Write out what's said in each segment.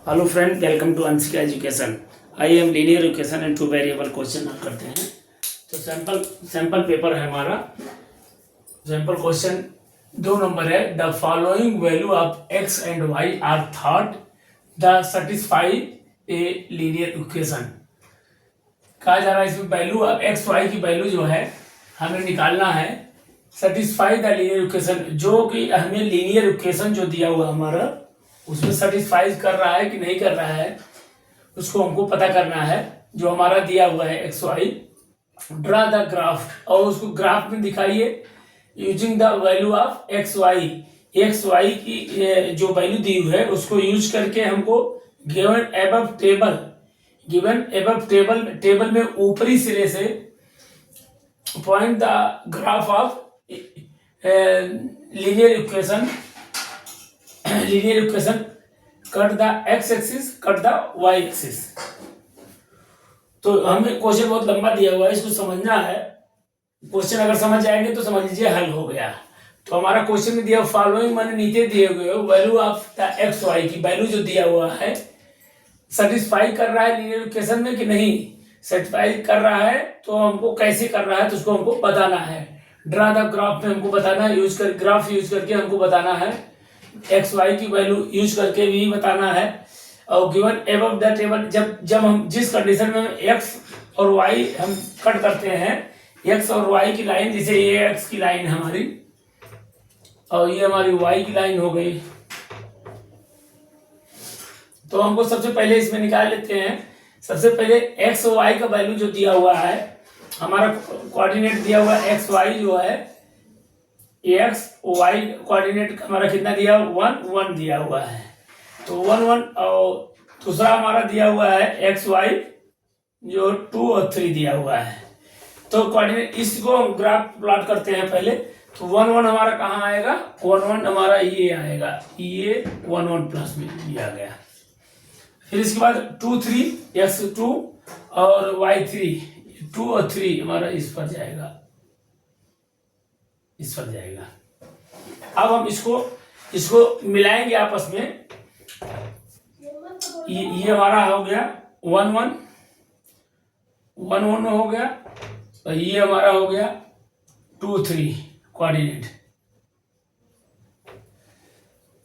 Hello friend, welcome to Anshika education. I am linear equation and two variable question आप करते हैं। तो sample paper है हमारा। सैंपल क्वेश्चन 2 नंबर है। The following value of x and y are thought the satisfy a linear equation. कहा जा रहा है इसमें वैल्यू ऑफ एक्स वाई की वैल्यू जो है हमें निकालना है सेटिस्फाई द लीनियर इक्वेशन, जो कि हमें लीनियर इक्वेशन जो दिया हुआ हमारा उसमें सेटिस्फाई कर रहा है कि नहीं कर रहा है, उसको हमको पता करना है। जो हमारा दिया हुआ है x y, draw the graph, और उसको ग्राफ में दिखाइए using the value of x y. X y की जो वैल्यू दी हुई है उसको यूज करके हमको गिवन एबव टेबल में ऊपरी सिरे से point the graph of linear equation cut the x axis, cut the y axis. तो हमें क्वेश्चन बहुत लंबा दिया हुआ है, इसको समझना है। क्वेश्चन अगर समझ जाएंगे तो समझ लीजिए हल हो गया। तो हमारा क्वेश्चन में दिया फॉलोइंग माने नीचे दिए हुए value of the x y की वैल्यू जो दिया हुआ है सेटिस्फाई कर रहा है लीनियर इक्वेशन में कि नहीं सेटिस्फाई कर रहा है, तो हमको कैसे कर रहा है तो उसको हमको बताना है। ड्रा द ग्राफ में हमको बताना है, ग्राफ यूज करके हमको बताना है। एक्स वाई की वैल्यू यूज करके भी बताना है। और गिवन एबव द टेबल, जब हम जिस कंडीशन में एक्स और वाई हम कट करते हैं, एक्स और वाई की लाइन, जैसे ये एक्स की लाइन हमारी और ये हमारी वाई की लाइन हो गई, तो हमको सबसे पहले इसमें निकाल लेते हैं। सबसे पहले एक्स और वाई का वैल्यू जो दिया हुआ है, हमारा कोऑर्डिनेट दिया हुआ एक्स वाई जो है, एक्स वाई कोऑर्डिनेट हमारा कितना दिया 1 1 दिया हुआ है, तो 1 1। और दूसरा हमारा दिया हुआ है एक्स वाई जो 2 और 3 दिया हुआ है। तो कोऑर्डिनेट इसको हम ग्राफ प्लॉट करते हैं पहले। तो 1 1 हमारा कहाँ आएगा, 1 1 हमारा ये आएगा, ये 1 1 प्लस में ये आ गया। फिर इसके बाद 2 3 एक्स 2 और वाई 3, 2 और 3 हमारा इस पर जाएगा, इस पर जाएगा। अब हम इसको मिलाएंगे आपस में। ये हमारा हो गया 1 1 1 1 हो गया, और ये हमारा हो गया 2 3 कोऑर्डिनेट।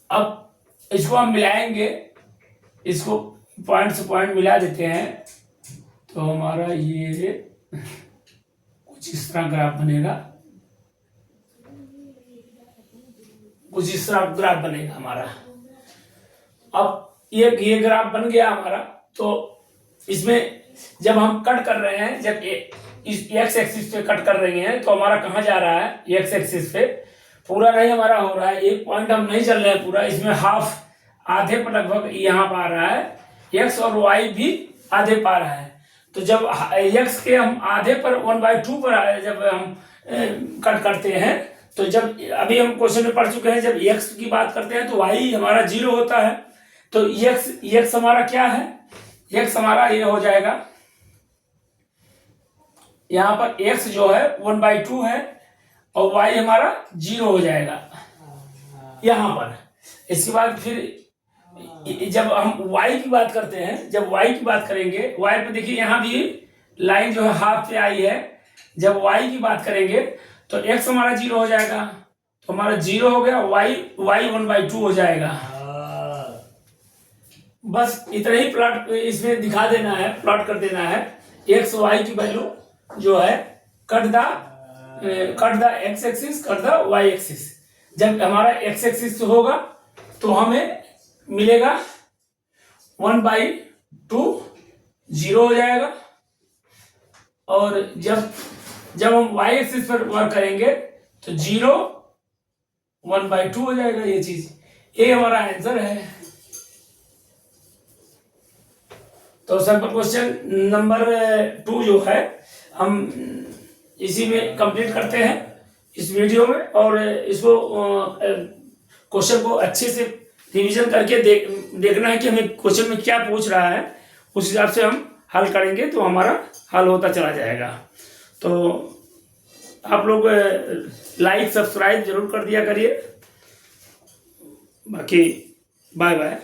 अब इसको हम मिलाएंगे, इसको पॉइंट से पॉइंट मिला देते हैं, तो हमारा ये कुछ इस तरह ग्राफ बनेगा, कुछ इस तरह ग्राफ बनेगा हमारा। अब ये ग्राफ बन गया हमारा। तो इसमें जब हम कट कर रहे हैं, जब इस एक्स एक्सिस पे कट कर रहे हैं, तो हमारा कहाँ जा रहा है, एक्स एक्सिस पे पूरा नहीं हमारा हो रहा है, एक पॉइंट हम नहीं चल रहे हैं पूरा, इसमें हाफ आधे पर लगभग यहाँ पा रहा है, एक्स और वाई भी आधे पा रहा है। तो जब एक्स के हम आधे पर 1/2 पर जब हम कट करते हैं, तो जब अभी हम क्वेश्चन में पढ़ चुके हैं, जब एक्स की बात करते हैं तो वाई हमारा 0 होता है। तो एक्स हमारा क्या है, एक्स हमारा ये हो जाएगा, यहाँ पर एक्स जो है 1/2 है और वाई हमारा 0 हो जाएगा यहाँ पर। इसके बाद फिर जब हम वाई की बात करते हैं, जब वाई की बात करेंगे, वाई पे देखिए यहाँ भी लाइन जो है हाफ पे आई है। जब वाई की बात करेंगे तो एक्स हमारा 0 हो जाएगा, तो हमारा 0 हो गया, वाई 1/2 हो जाएगा। बस इतना ही प्लॉट इसमें दिखा देना है, प्लॉट कर देना है। एक्स वाई की वैल्यू जो है cut the x axis, cut the y axis. जब हमारा एक्स एक्सिस होगा तो हमें मिलेगा 1/2 0 हो जाएगा, और जब हम वाई एक्सिस पर वर्क करेंगे तो 0 1/2 हो जाएगा। ये चीज, ये हमारा आंसर है। तो सैंपल क्वेश्चन नंबर 2 जो है हम इसी में कंप्लीट करते हैं इस वीडियो में, और इसको क्वेश्चन को अच्छे से रिवीजन करके देखना है कि हमें क्वेश्चन में क्या पूछ रहा है, उस हिसाब से हम हल करेंगे तो हमारा हल होता चला जाएगा। तो आप लोग लाइक सब्सक्राइब जरूर कर दिया करिए। बाकी बाय बाय।